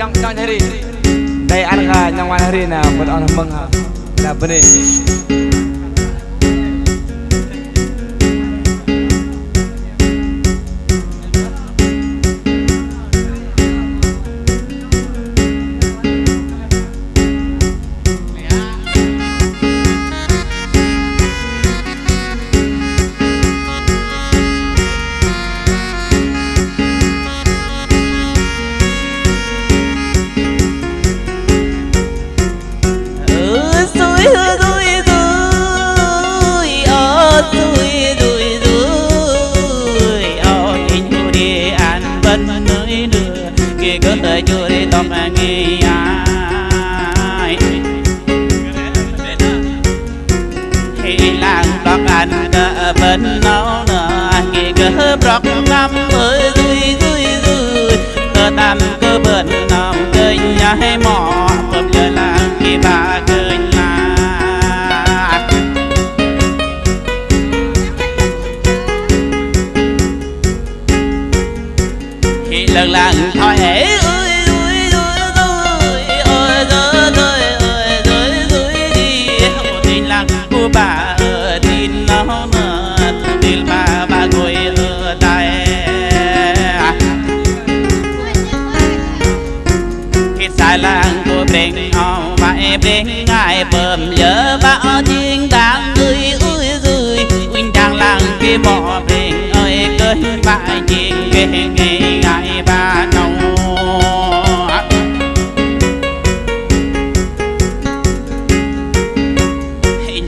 nyong hari đây ăn gà nyong ăn hari na buat orang meng ha na benih bên nó nghe cơ bọc năm ơi cơ tam cơ bên nó cơ nhà hay mò bơm giờ là khi bà cơ nhà khi lần lần thôi hễ bà tin nó tin bà ngồi ở đây khi sai làng của bên họ mãi bên ngài bờm nhớ bao tiếng đang người ơi rồi huynh đang làng kia bỏ bên ơi cơn bài chuyện nghe nghe ngài bà nông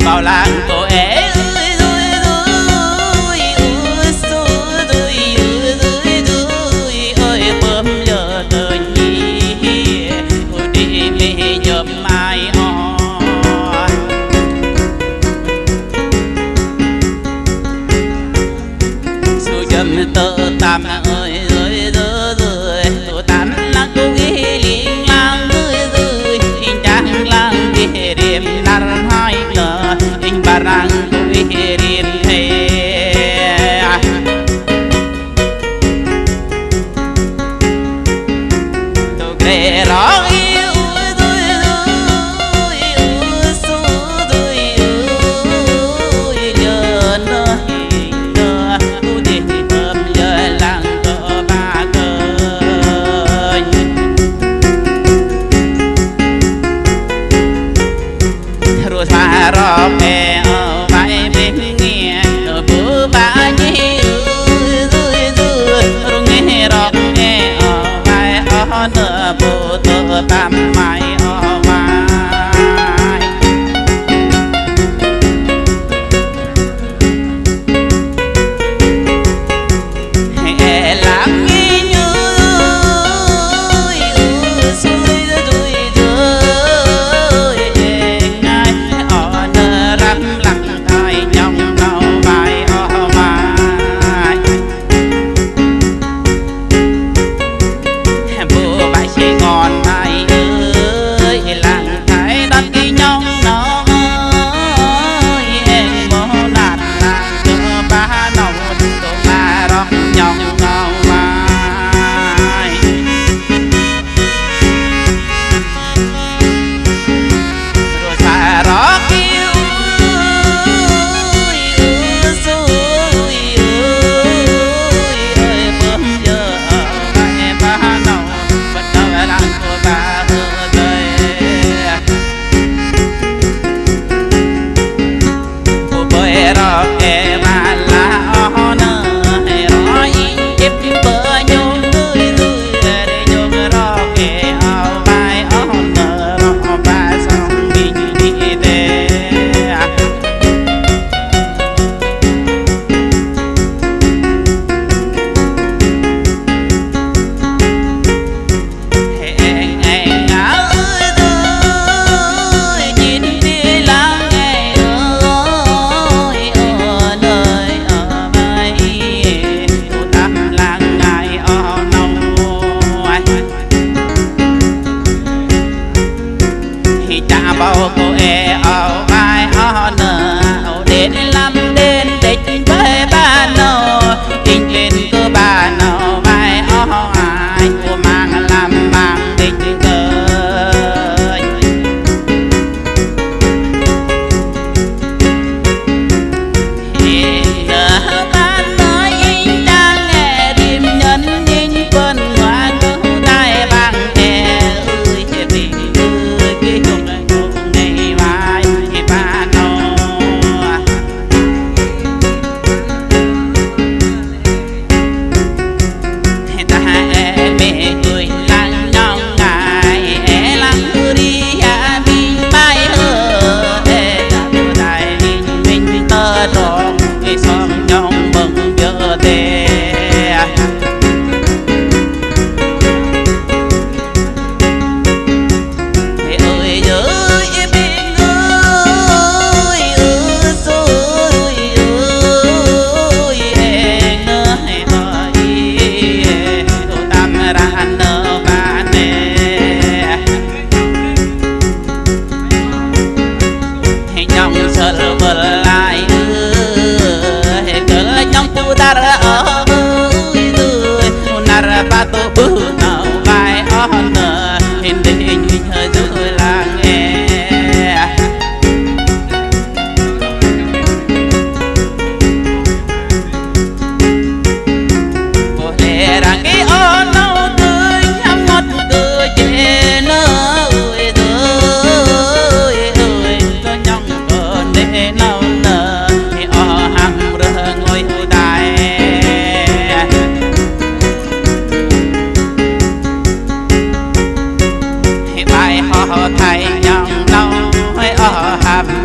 vào làng cô ấy ơi bơm giờ đời nhỉ đi đi nhộm mai on su chấm tơ tam ơi ơi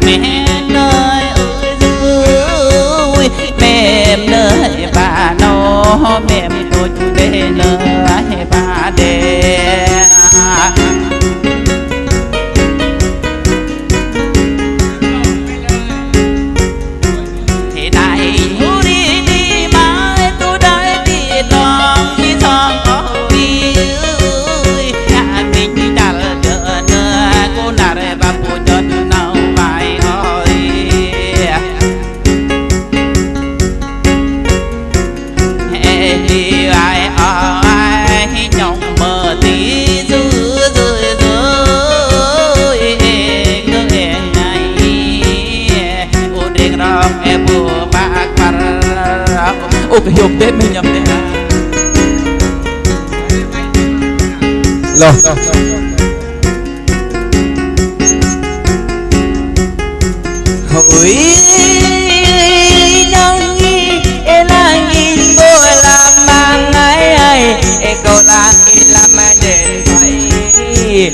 mẹ nơi ơi mềm nơi bà nó mềm tôi để nơi bà đè thì đại hú đi đi mãi tôi đã đi lòng đi thong có đi ơi nhà mình đã đợi nữa cô nào để bà phụ chân nào phải ơi đi ai ai nhộng mơ tí dư dư dư cứ ngày u đêm rong em bùa bạc mar ô cái hiệp tết mình nhầm đấy ha lo hỡi nông nhi lang in cô làm mang ai ai cô lang in làm đến thấy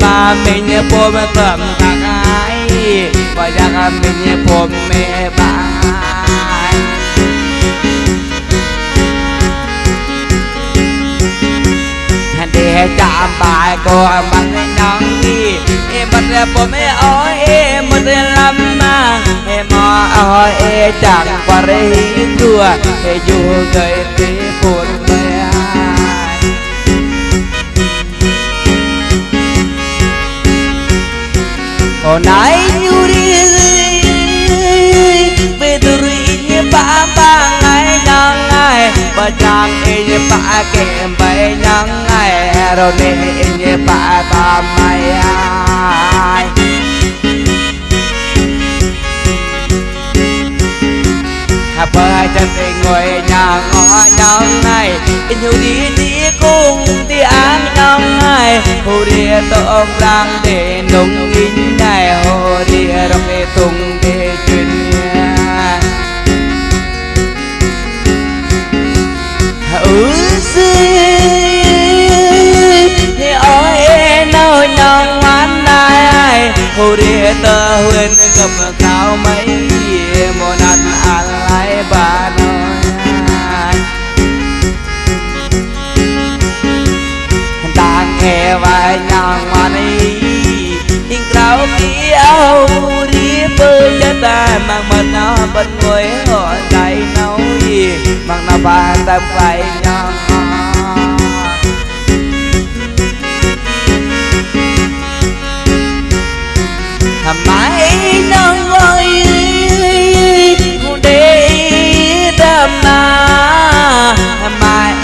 bà mình phôm cầm thằng ai và giang mình phôm mẹ bà để chạm bài cô bằng nhong đi em bật phôm mẹ ơi em bật làm mà em ơi em chẳng qua đây chùa để dù người tí phun mẹ hôm nay như đi về từ như ba ba ngày nắng ngày ba chàng như ba kèm bay nắng ngày rồi nên như ba ta mai ai ba chân thì ngồi nhà ngõ nhau ngày như đi đi cùng đi ăn nhau ngày hồ đi tôm đang để nung in ngày hồ đi đọc để tung để chuyện thì ôi nơi nhau ngoan ai hồ đi tơ huyền gặp cao mấy một lần ăn lại bà nói đang nghe vài nhà ngoan ấy tình cao kỹ âu đi bơi cho ta mang mật nó bên ngồi họ dạy nấu gì mang nó ba tâm phải nhau mãi nâng ngồi để tâm mà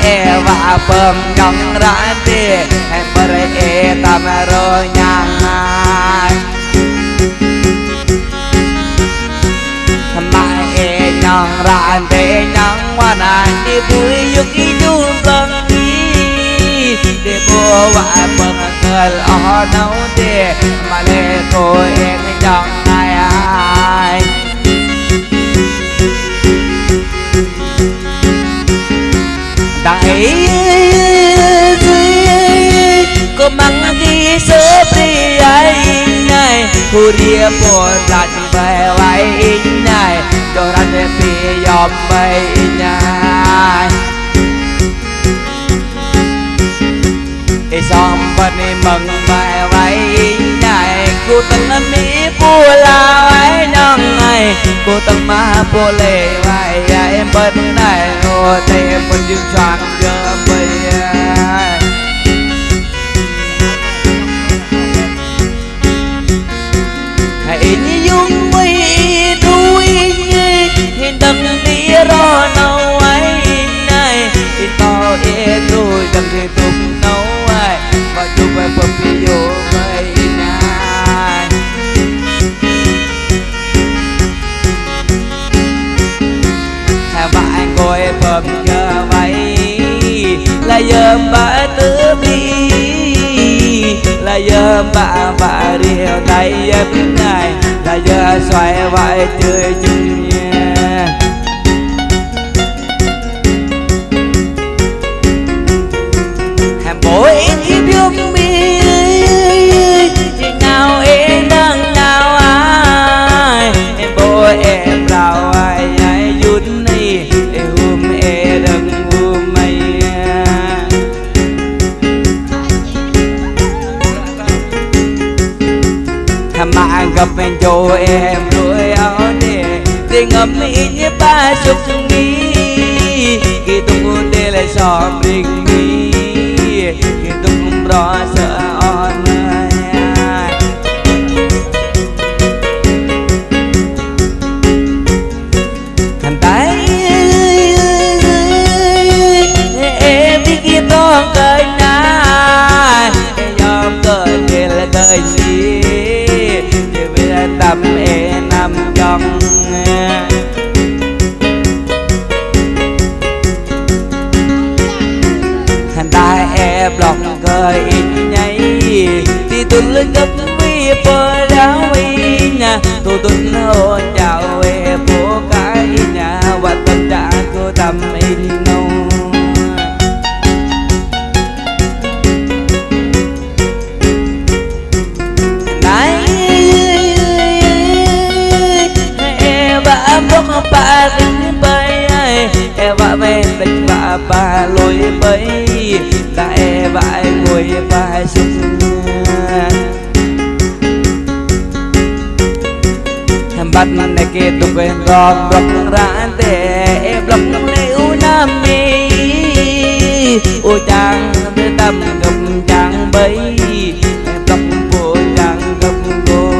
e và bơm nhong ra đi em bơi e tâm rồi nhang mà e nhong ra đi nhong qua này đi vui yêu kỳ chung lần đi để bố và bơm người ở nấu đi mà để cô em nhong ai ai đại cô mang đi sớm đi ai này cô đi bộ đặt về vai này cho ra để bị dòm bay nhai xong bên mừng về vai này cô từng mỹ bùa là ai nhong này cô từng má bùa lệ vai em bên này ô thêm bên dương soạn giờ bây hãy dung mi đuôi hiện đừng đi ro nấu ấy này thì to yên rồi đừng thì tung nấu ai và chụp về phần video vậy này và anh ngồi vạ vạ điều tay bên này là giờ xoay vai chơi chung hàm bối em yêu mi chị nào em đang nào ai em bối em rào ai ai chút này hôm em đừng hôm mày mà gặp em cho em rồi áo để ngắm như ba chục nghi khi tung để lại xóm đình nghi khi tung rõ sợ on thằng tay em biết kia to cười na em cười để là cười gì tâm em nằm trong hành ta em lòng cười nháy thì tôi lên gấp vì bờ đá vì nhà tôi tuân hôn chào em phố cái nhà và tâm trạng của tâm in nâu bốc ba đứng bay em vạ về đánh vạ ba lối bay ta em vạ ngồi ba sung em bắt này kia tung quên gom gom ra để em lòng liễu nam mi ô chàng tâm gầm chàng bay em lòng vô chàng gầm cô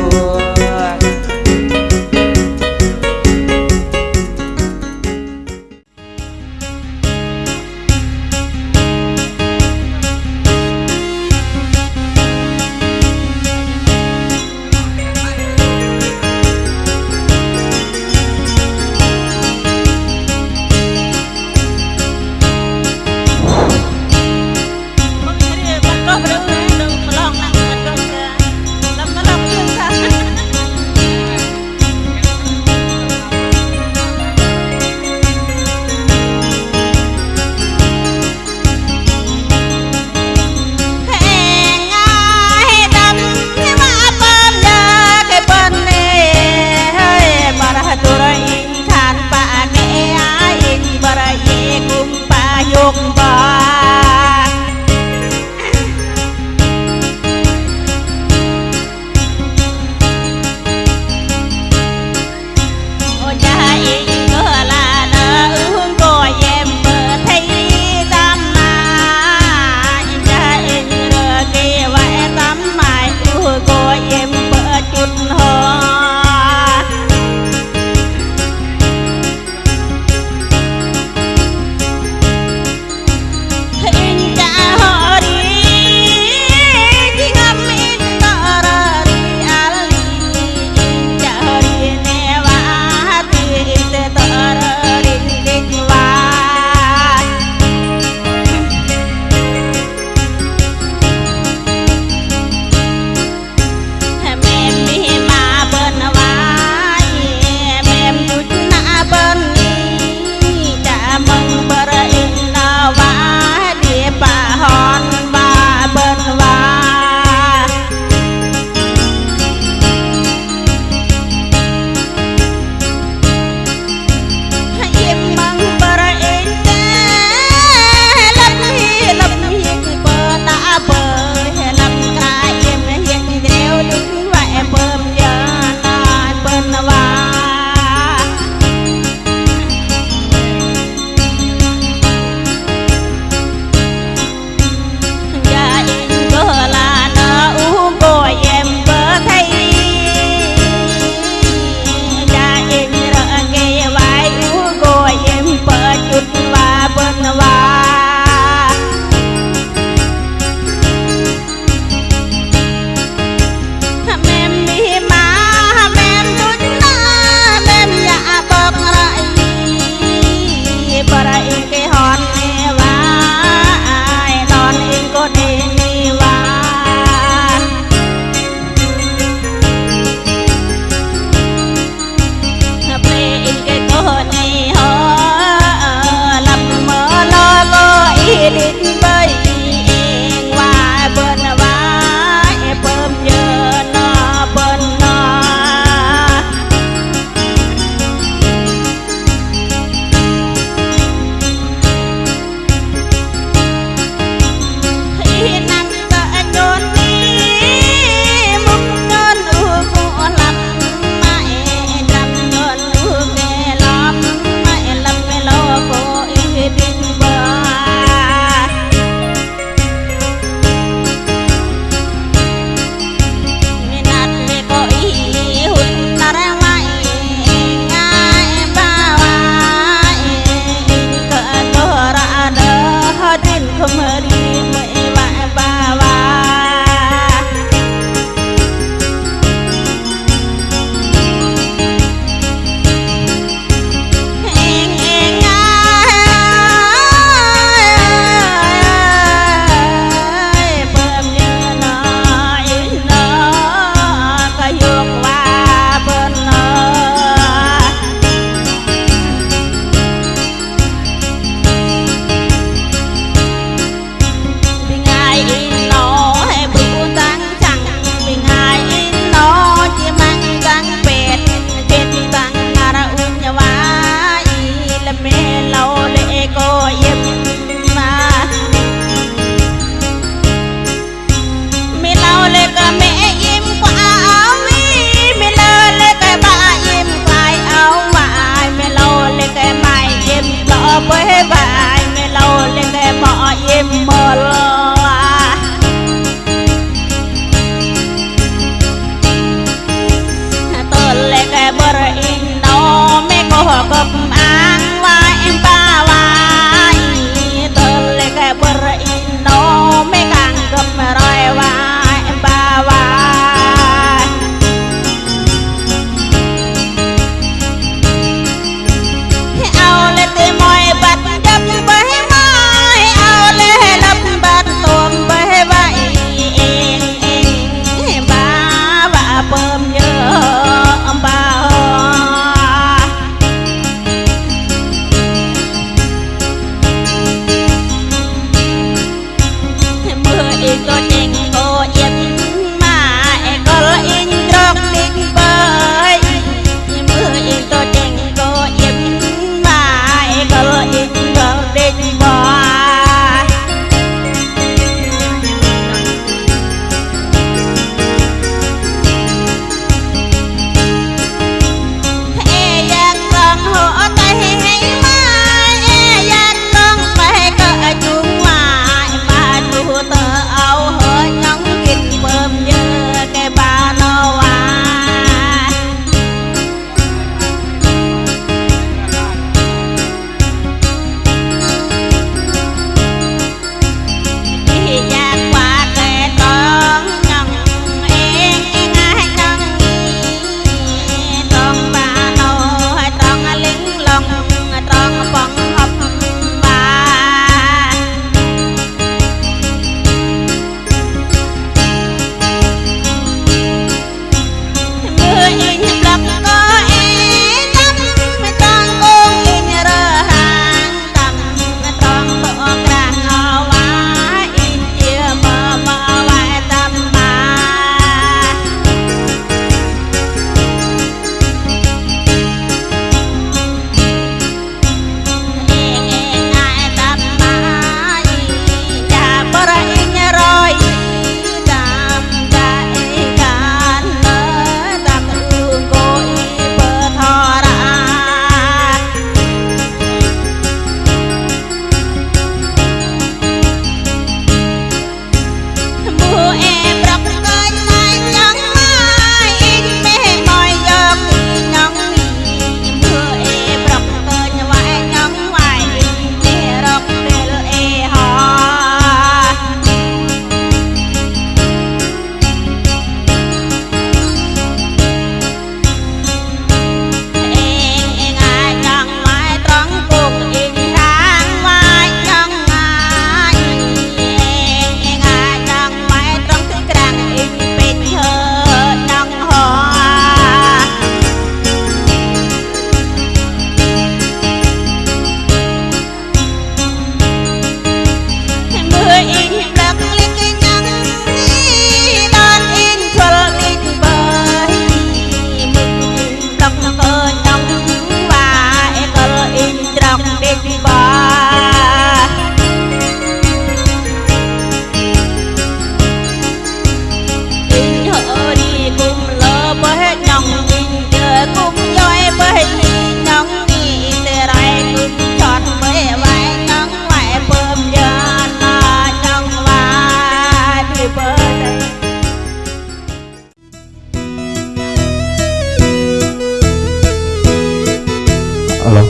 alo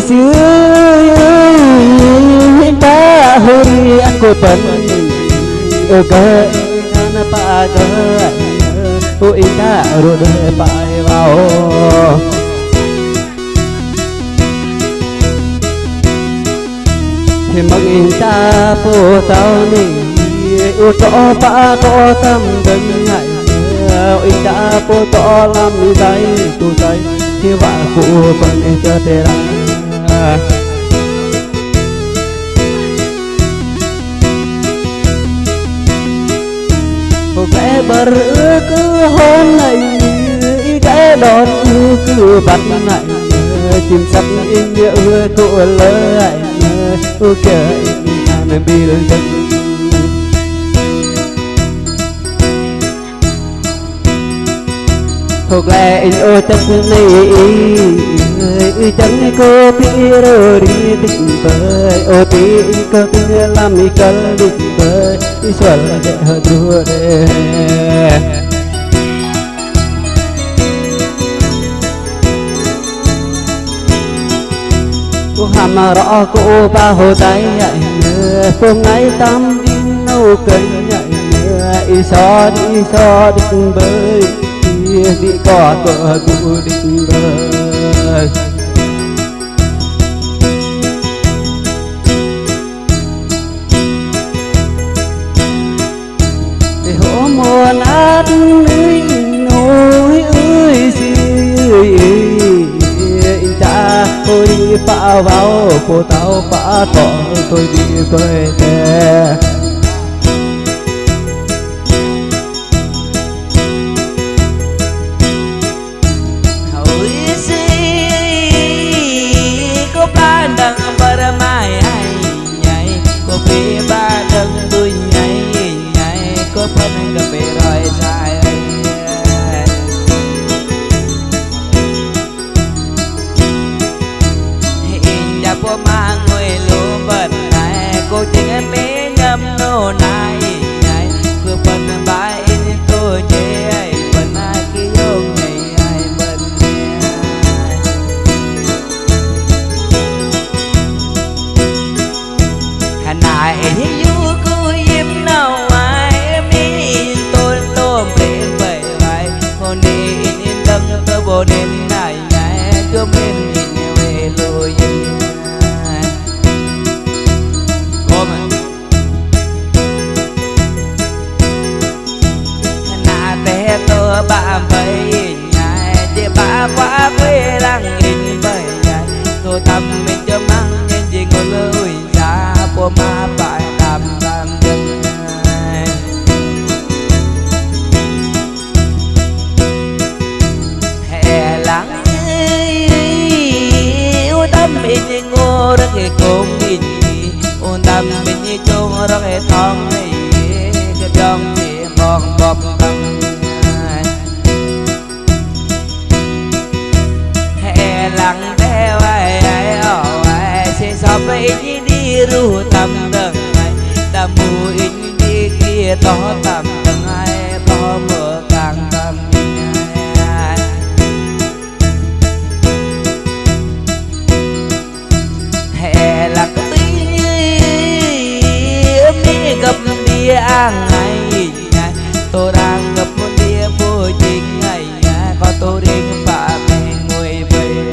xưa ta huri ăn cô tuần cơ na pa cơ ôi ta rồi phải vào thì mong ta po tao ni ô to pa to tâm đừng ngại ôi ta po to làm dây tu dây thì vợ phụ con cho tê ra cái bờ cứ hôn này cái đòn cứ bắt này chim sắp in nhớ cô lỡ ô kìa mình bị đơn thuộc lại anh ô chắc này chẳng có tí rồi đi tình bơi ô tí có tí làm đi cần định bơi đi xuân để hơi đua để cô hàm rõ cô ba hồ tay nhảy hôm nay tâm đi nấu cây nhảy đi so định bơi đi có cỡ cụ định bơi để hổ mùa nát núi ơi cha tôi đi phá vào cô tao phá tỏ tôi đi quê thế phân cà phê rồi dài hiện ra phố mang ngồi lúa bẩn này cô chỉ nghe bé nhâm nô này này cứ phân bãi tôi chế ai phân ai kia vô ngày ai phân hà này yêu cô im nào vô đêm này ngày cứ bên nhìn về lối cô mà na té tôi bà vậy ngày chỉ bà quá quê đang nhìn vậy ngày tôi tâm mình cho mang nhân gì ngồi lối ra cô mà phải làm đừng mình ngô ra cái công mình ôn tâm mình trông ra cái thong này cái trong chỉ mong bọc tâm hè lặng theo ai ai sẽ so với đi ru tâm đằng này ta mùi đi kia to tâm đằng ai có mở càng tâm là có tí mi gặp đi ăn ngày tôi đang gặp một đĩa vô tình ngày có tôi đến bà mẹ ngồi về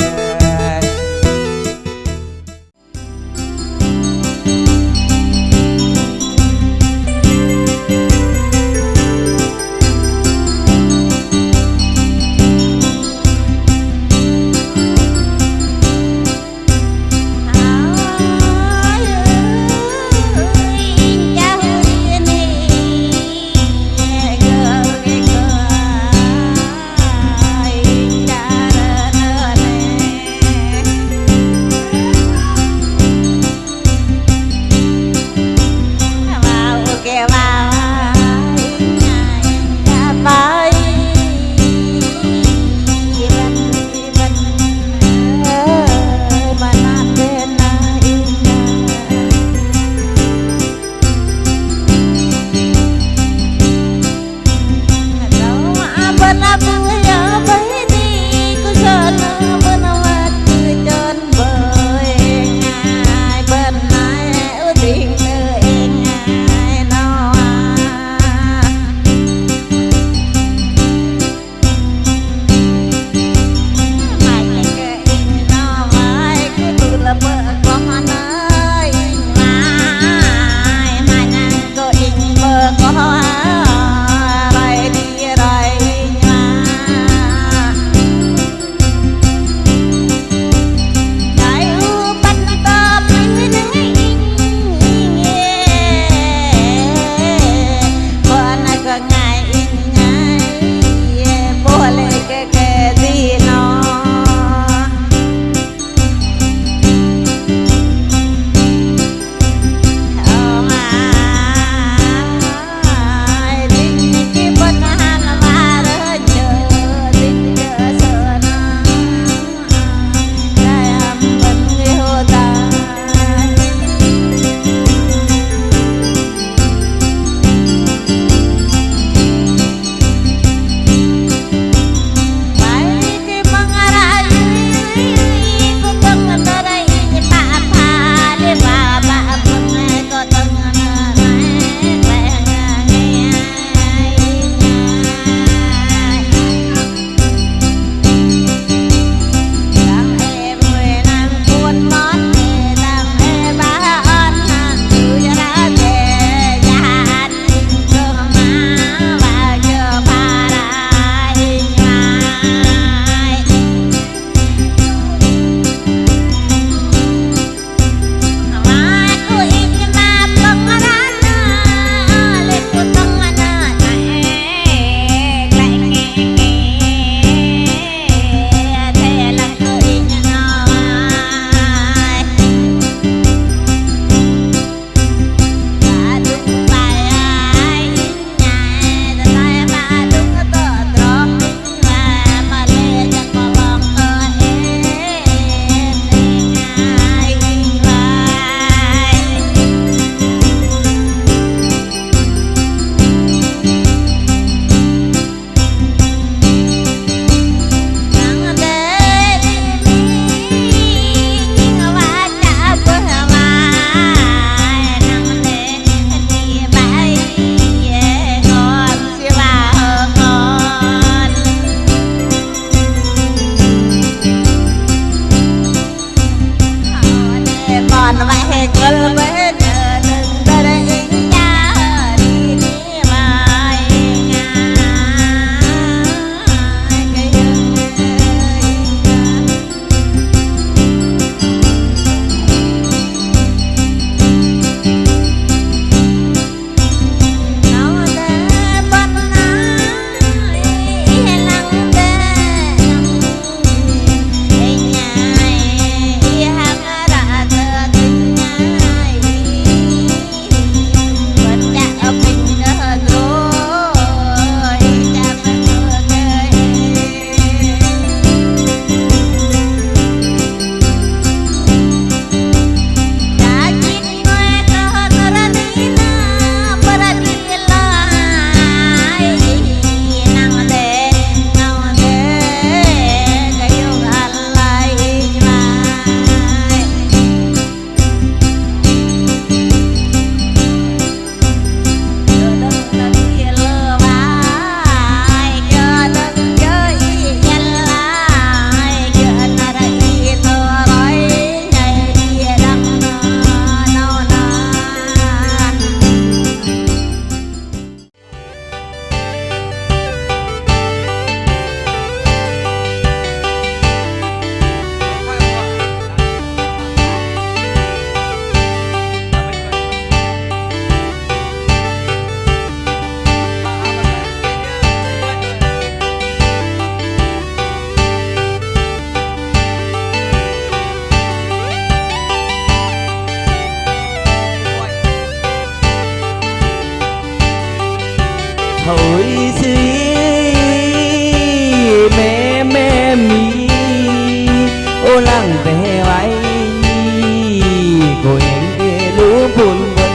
buồn buồn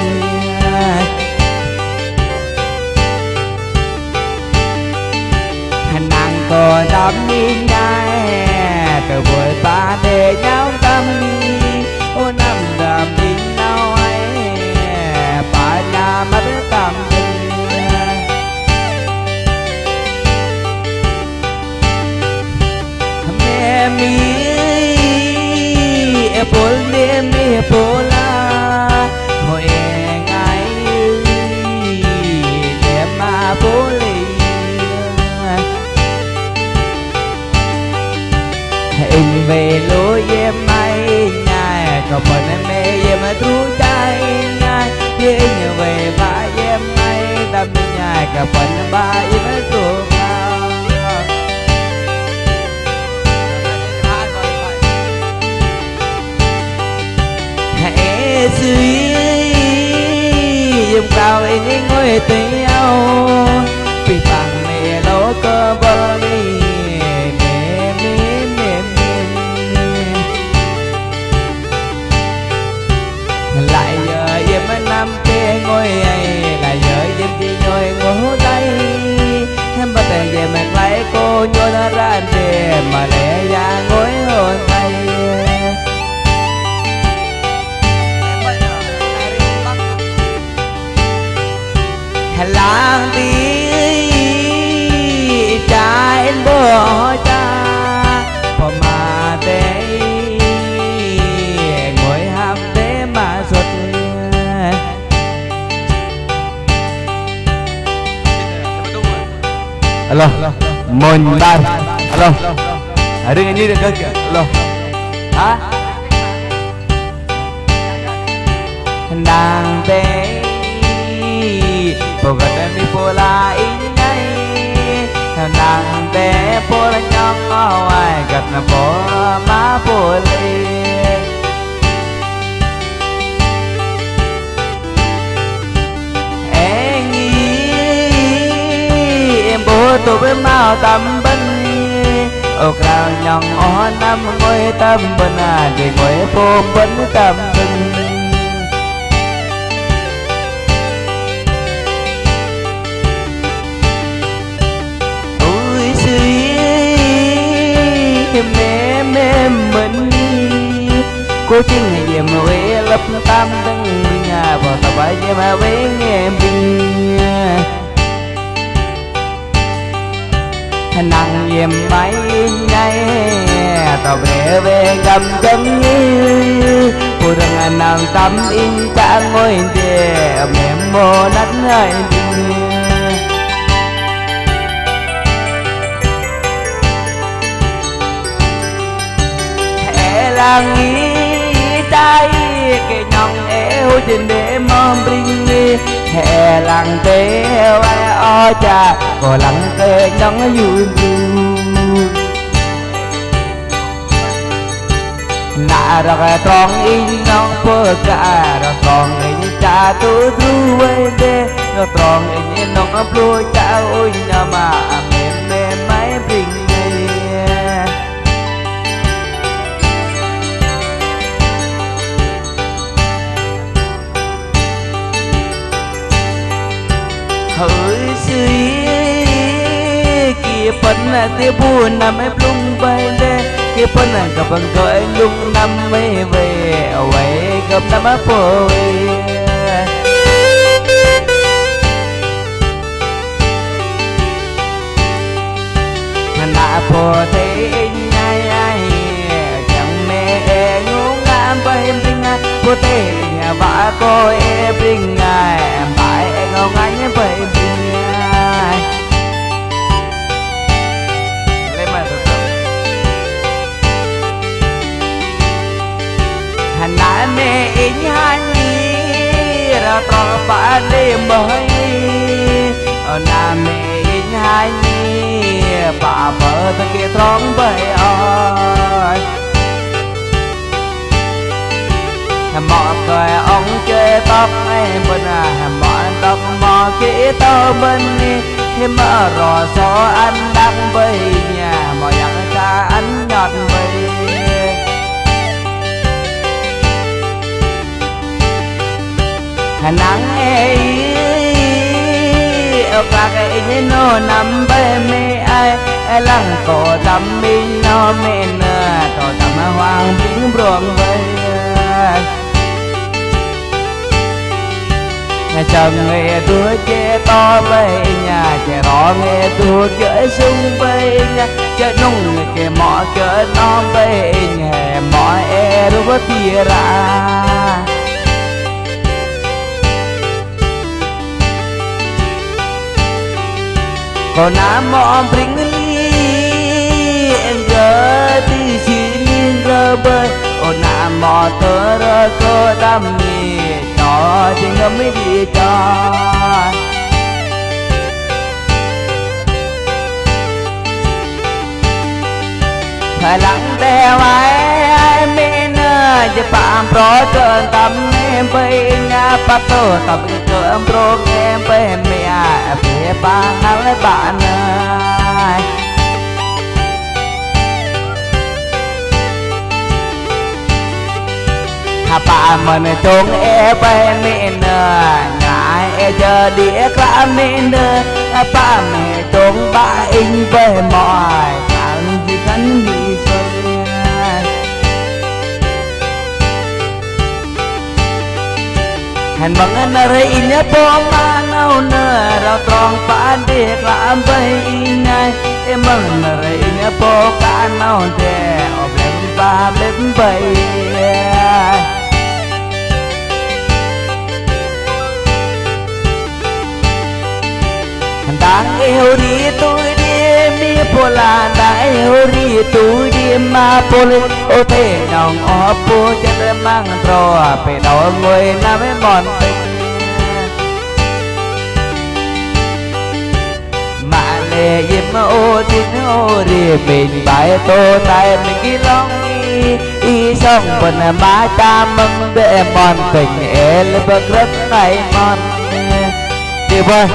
nàng còn đắm đi nhai từ buổi ta để nhau tâm đi ô năm đàm đi nhau ấy bà nhà mất tâm mẹ mi bố mẹ mi bố la hồi ngày để mà bố lì hình về lối em ai nhai có phần em mẹ em trú trái nhai như về ba em ai đâm nhai cả phần ba em trú dưới dùng cao ấy ngồi tiếng vì bằng mẹ lỗ cơ bơ mi lại giờ em năm kia ngồi ấy lại giờ em chỉ ngồi ngủ đây em bắt đầu về mặt lại cô nhồi nó ra để mà lẽ ra ngồi hôn tay làng đi trái bờ cha phò mà để ngồi ham để mà xuất alo mình ba alo đừng như được cơ kìa alo hả nàng bé Pagkat mi pula inay Nang de pula nyong away Gat na po mapuli Em bố tôi với mau tâm binh Ô krao nyong o năm ngôi tâm binh Để ngôi phô binh tâm binh mẹ mình cô chừng về mà về lập tam đăng nhà vào tàu bay về mà về nghe mình nàng về máy ngay tàu về gầm gầm như cô đừng nàng tâm in cha ngồi để mẹ mồ nát hai làng nghĩ trái cái nhong eo trên để mong bring đi hè làng tế ai o cha có làng tế nhong vui vui nà ra tròn in nhong bơ cả ra tròn in cha tu tu về đê ra tròn in nhong blu cha ôi nhà mà mềm mềm máy bring hỡi suy kia phân tia buồn nằm em lung bay đê kia phân gặp bằng gọi lung năm mấy về vậy gặp năm áp phôi nà phô thế nhai ai chẳng mẹ ngủ ngam bay em tinh phô thế nhà vợ cô em tinh em bãi ngâu ngánh bay nãy mẹ in hai ra tròn phá đêm mới nãy mẹ in hai bà vợ ta kia tròn bầy ơi mọi người ông chơi tóc em bên mọi tóc mò kia tao bên thì mở rò gió anh đang về nhà mọi dặn cha anh nhọt về nắng ấy các cái nó nằm bên mê ai lăng cổ tâm mình nó men cổ tâm hoàng tiếng ruộng vây chồng nghe đứa che to với nhà trẻ rõ nghe đứa chơi sung với nhà chơi nung cái mỏ chơi non với nhà mỏ e đứa tia ra còn nam mỏ bring li em giờ đi xin giờ bơi còn nam mỏ tơ rơ cơ đam mê cho thì ngâm mới đi cho phải lắng đeo ai mê nơจะปามเพราะเกินตำเนมไปงาปัตโตตำเกินโปรแกรมไปไม่อาเพียปางอะไรบ้านเนยถ้าป่ามันจงเอไปไม่เนยง่ายเอเจอดีกล้าไม่เนยป่าไม่จงบ้าอิงไปหมอยขันที่ขันดีสวยhành bằng anh rây nhớ bó mà nào nơ rau tròn phá để làm bay ngay em bằng rây nhớ bó cả nào để ở bên ba bên bay đang yêu đi tôi đi mi po là đang yêu đi tôi đi mà po lên ô thế nòng ó po chân mang trò về đầu ngồi nằm bên bọn tình mà lệ im ô tin ô đi mình bài tô tay mình đi long y xong phần má cha mừng để bọn tình e lên bậc rất này mòn đi bơi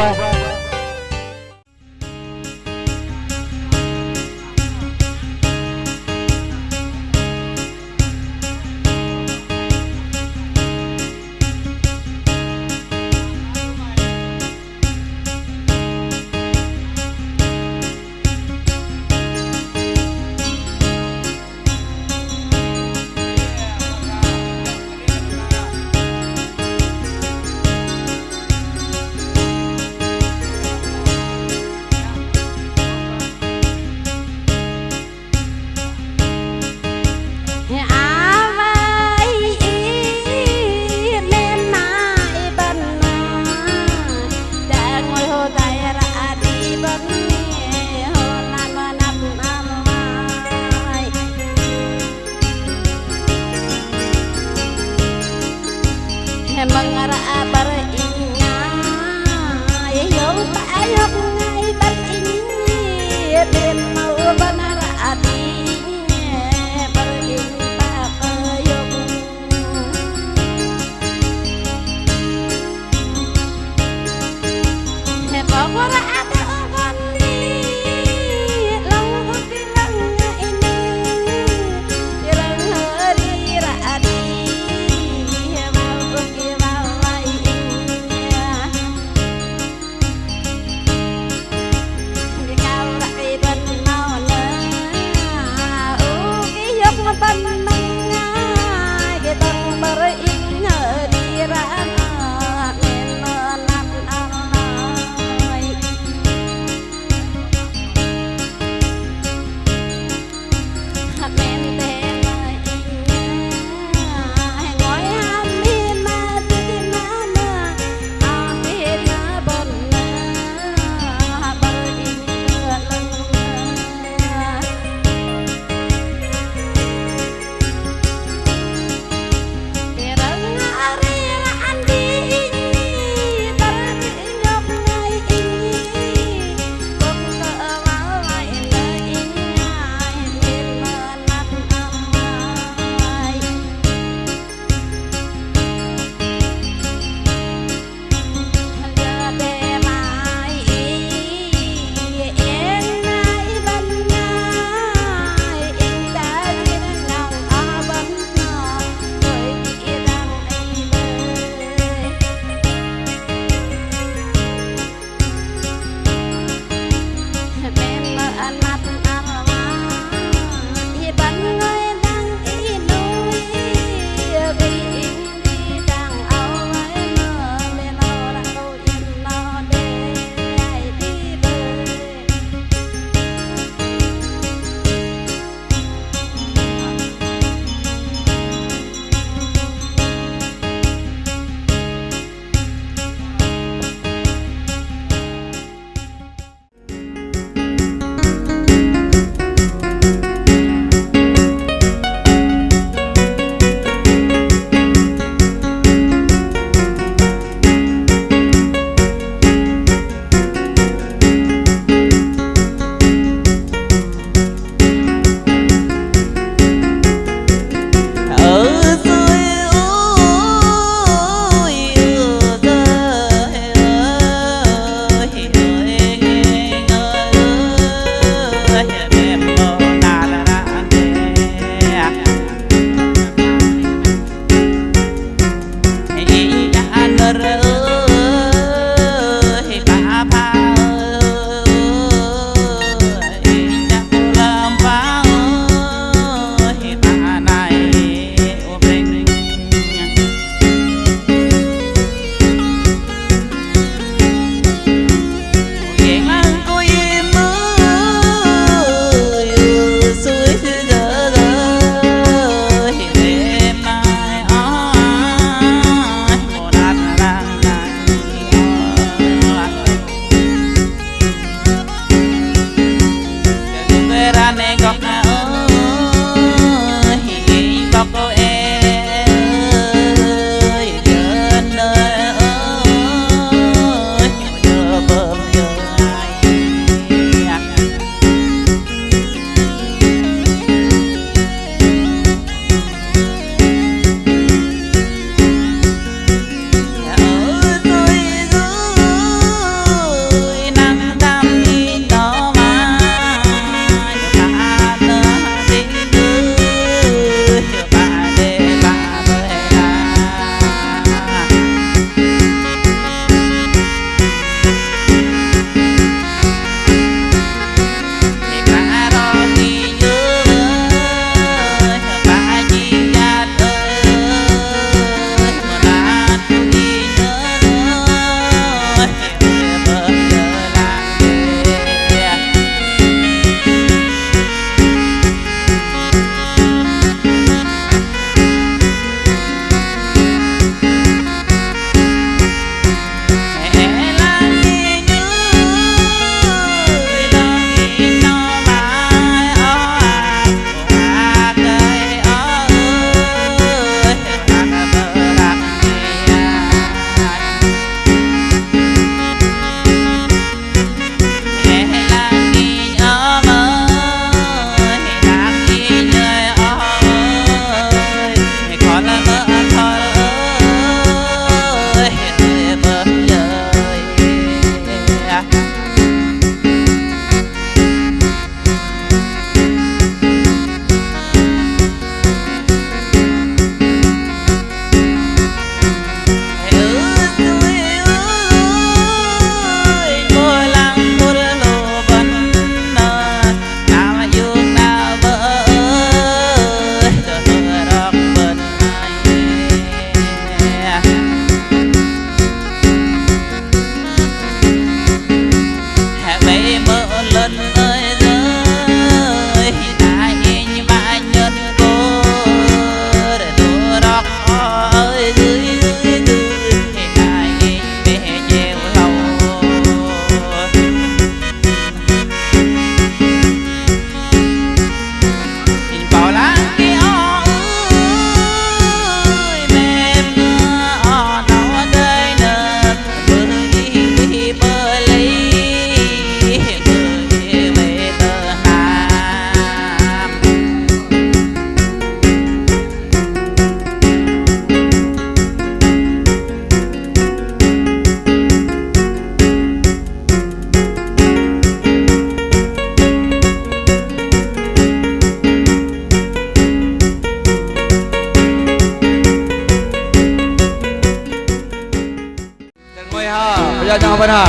cho nhau bên hả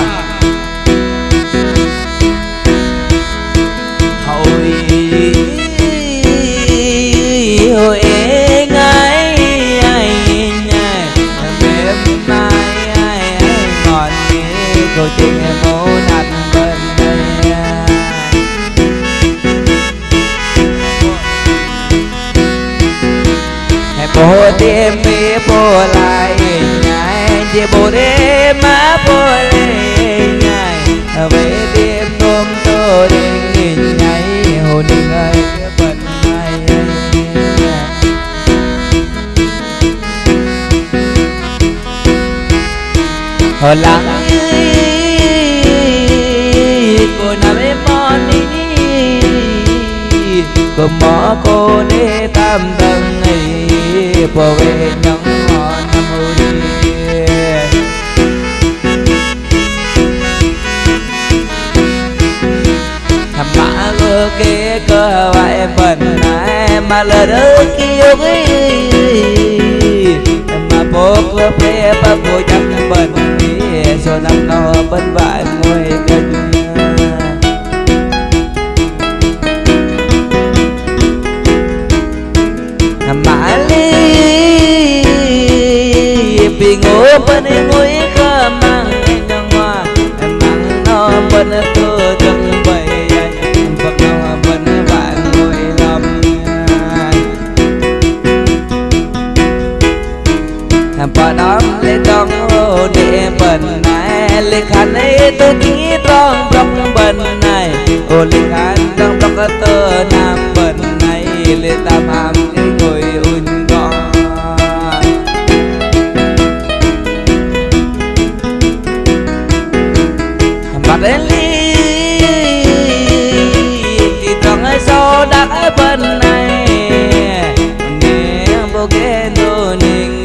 hồi hồi ngay mềm mai ngọn cô tình mô nạt bên đây bố đêm mi bố lại nhai chỉ bố đêm má bố lên nhai về đêm ôm tô đêm nhìn nhai hồ đình ơi cái bận mai hồ lắng cô nằm em mòn đi cô mỏ cô để tam tầng này bỏ về nhõng họ nằm hồ đi thầm mã ngơ kế cơ vại phần này mà lỡ đỡ kêu ấy mà bố cơ phê bà cô chẳng bần đi số năm nó bần vải môi kinh mã ly vì ngủ bên ngồi cơ mang nhang hoa mang nó bên tôi chân bầy phật nó bên bạn ngồi lòng bà đón lấy con ô để bên này lấy khăn ấy tôi nghĩ con trong bên này ô lấy khăn trong tôi nam bên này lấy tam hàm ngồi un con mặt đến ly thì trong số đã bên này nếu vô cái nô ninh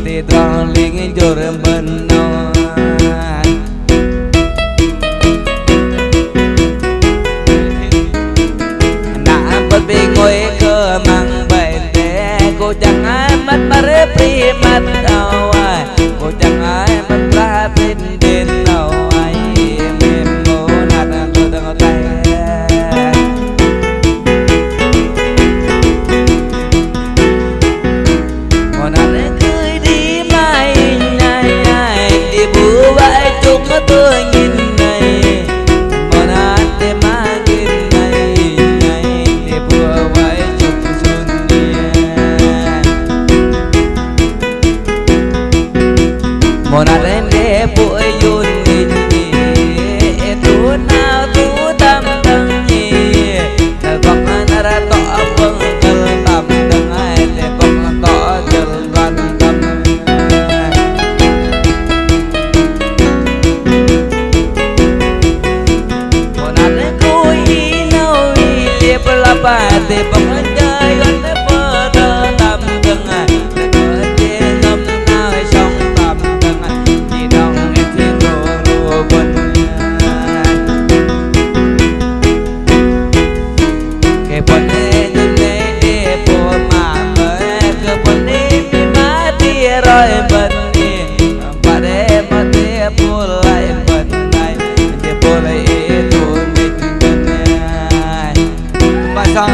thì trong linh cho bên nó bất bị ngồi cơ mang bệnh để cô chẳng ai mất mà rếp đi mất đâu ai cô chẳng ai mất ra bên đến đâu ai mềm mô nát tôi đang tay còn anh cười đi mai này đi bù vãi chúng tôi nhìn này còn anh để mà một nát em để bụi yun nhìn tu nào tu tâm đăng nhì bọc anh ra tỏ vâng chân tâm đăng ai để bọc tỏ chân văn tâm một nát em cúi nâu liệp la ba để bọc anh chơi gần để bơ đơ tâm đăng ai rồi bên đi bà để mà để bù lại bên này để bù lại tụi mình bên này mà sao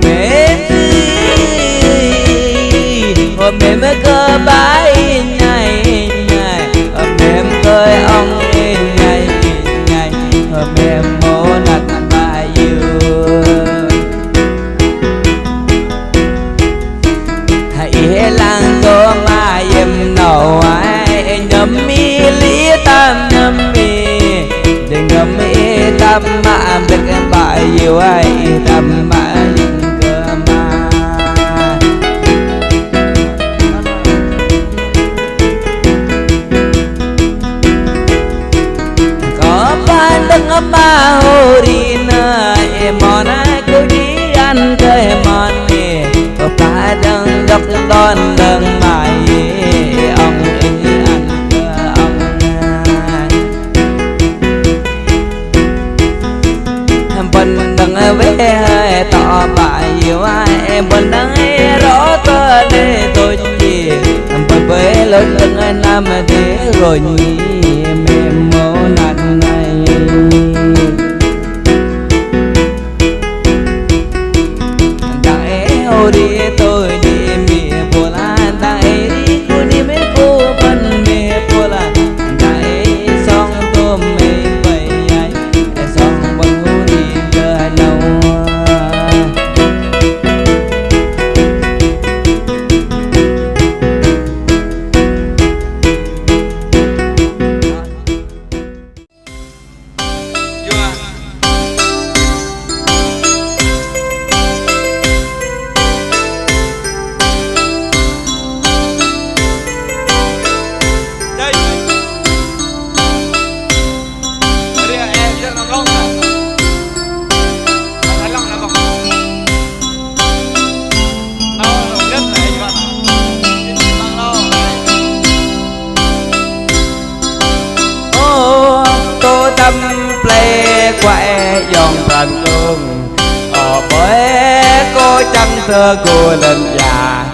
mềm mềm cơ bái nhảy nhảy mềm cơ ông nhảy nhảy mềm mô nát bài làng có mà em nào ai nhầm mi lý tam nhầm mi đừng nhầm mi tam mà biết em bài yêu ai tam mà cơ mà có ban đừng mà hồ đi nè em mòn ai cứ đi ăn cái mòn nè có ba đừng dọc đón đừng mãi ông ăn cơ ông bên đừng về tỏ bài yêu ai em bên đừng rõ cơ để tôi gì bên với lớn đừng làm thế rồi nhỉ mềm mô nát này đi tôi đi mì bùa la tay đi cô đi mấy cô bên mì bùa la tay xong tôm mì vậy ai xong bằng cô đi chờ lâu quay dòng thành đường bởi cô chẳng thơ cô lên già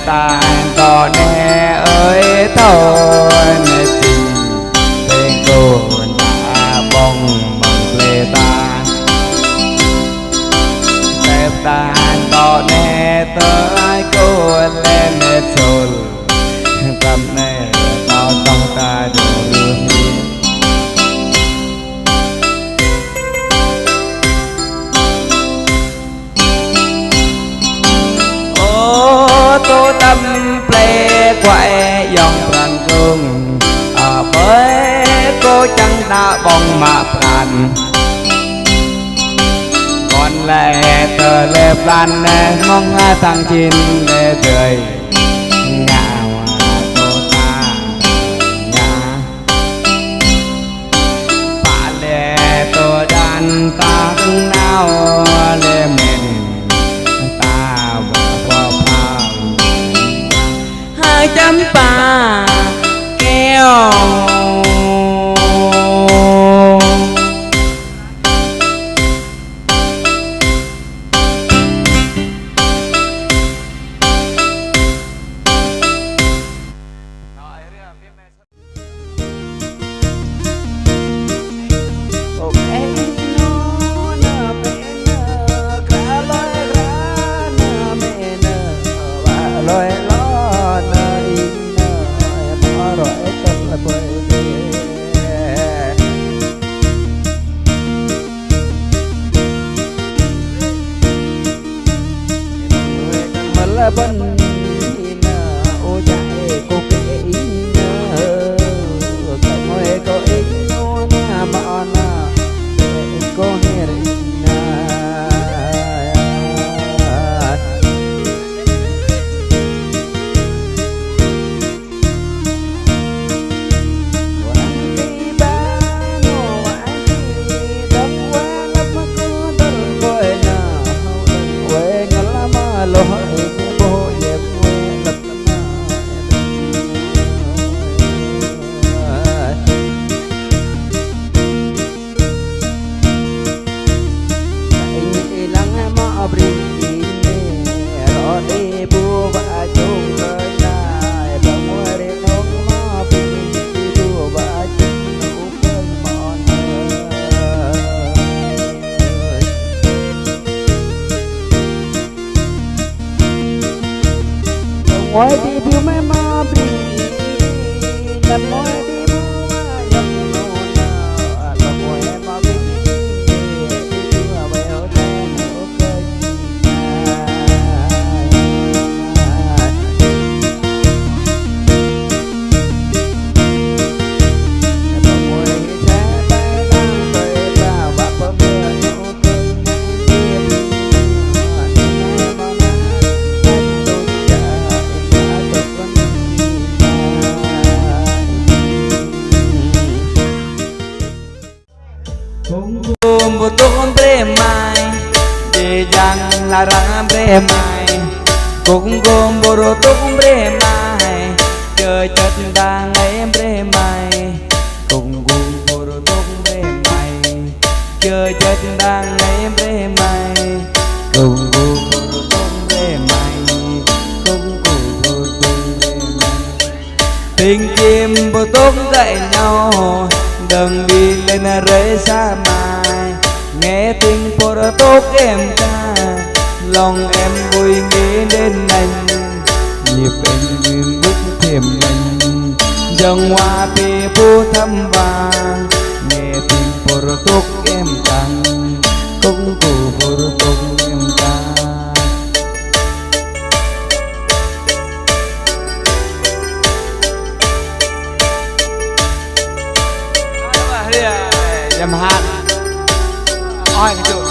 tàn to nè ơi thôi nè tình bên cô đã bông bằng lệ tàn đẹp tàn to nè tới cô lên nè sồn tâm nè tao trong ta đường tô tâm ple quậy dòng rằn cường ở với cô chẳng đã bông mà phàn còn lệ tờ lệ plan mong thằng chín lệ tươi ngào tô ta nhà bà lệ tô đàn ta nào lệ mình chấm pa keo bên ô chạy cô kể cái môi cô ít nôn bọn cô nghe Moi di biu me ma bri dan moi di bu ma yang no na la moi ma bri di bu ba yo ten o ke na moi cha ba dang pe ba ba pa me no ke một tôm bre mai để dang là ra bre mai cũng gom boro tôm bre mai chờ chất đang em bre mai cũng gom boro tôm bre mai chờ chất đang em bre mai cũng gom boro tôm bre mai cũng gom boro tôm bre mai tình chim bồ tôm dạy nhau đừng đi lên rễ xa mai nghe tiếng bồ tốt em ca lòng em vui nghĩ đến anh nhịp anh duyên bước thêm anh dòng hoa bì bu thăm vàng nghe tiếng bồ tốt em càng cũng cụ bồ tốt em ca nhầm hát oi cái chỗ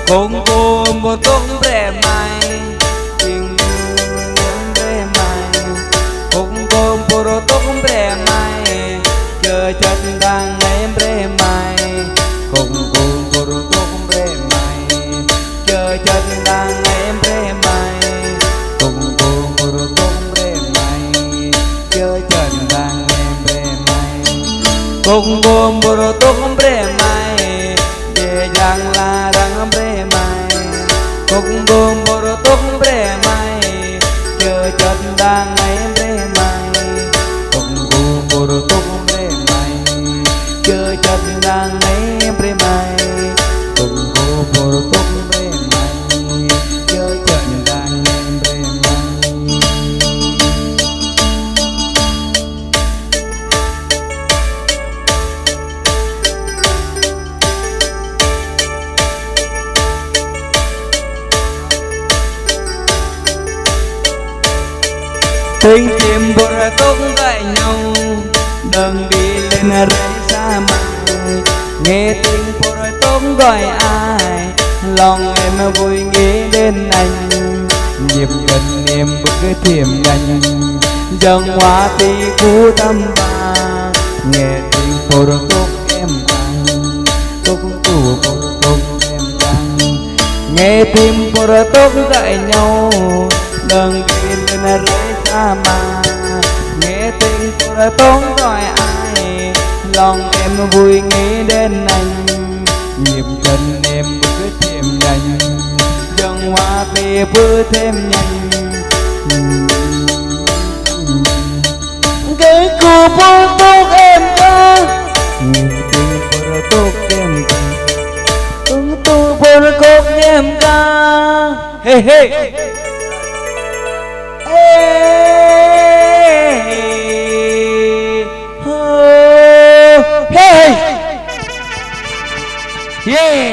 cùng cùng một tôm bre mai tình bre mai cùng cùng bồ tôm bre mai chờ chân đang em bre mai cùng cùng bồ tôm bre mai cùng gồm bồ rô tốt bre mai để giang la răng bre mai cùng gồm bồ rô tốt bre mai chờ chất đang ngày bre mai cùng gồm bồ rô tốt bre mai chờ chất đang ngày bre mai cùng gồm bồ rô tốt bre mai chờ chất đang ngày bre mai tiếng chim bồ ra tốt cãi nhau đừng đi lên rẫy xa mãi nghe tiếng bồ ra tốt gọi ai lòng em vui nghĩ đến anh nhịp gần em bước thiềm nhanh dâng hoa tí cú tâm ba nghe tiếng bồ ra tốt em anh tốt cú bồ ra tốt em anh nghe tiếng bồ ra tốt cãi nhau đừng đi lên rẫy xa mà nghe tiếng bồ ra tốt gọi ai lòng em vui nghĩ đến anh nhịp chân em bước thêm nhanh dòng hoa tê bước thêm nhanh cái cô bố tốt em ca nghe tiếng bồ ra tốt em ca ứng tu bồ ra tốt em ca hey hey hey, yeah.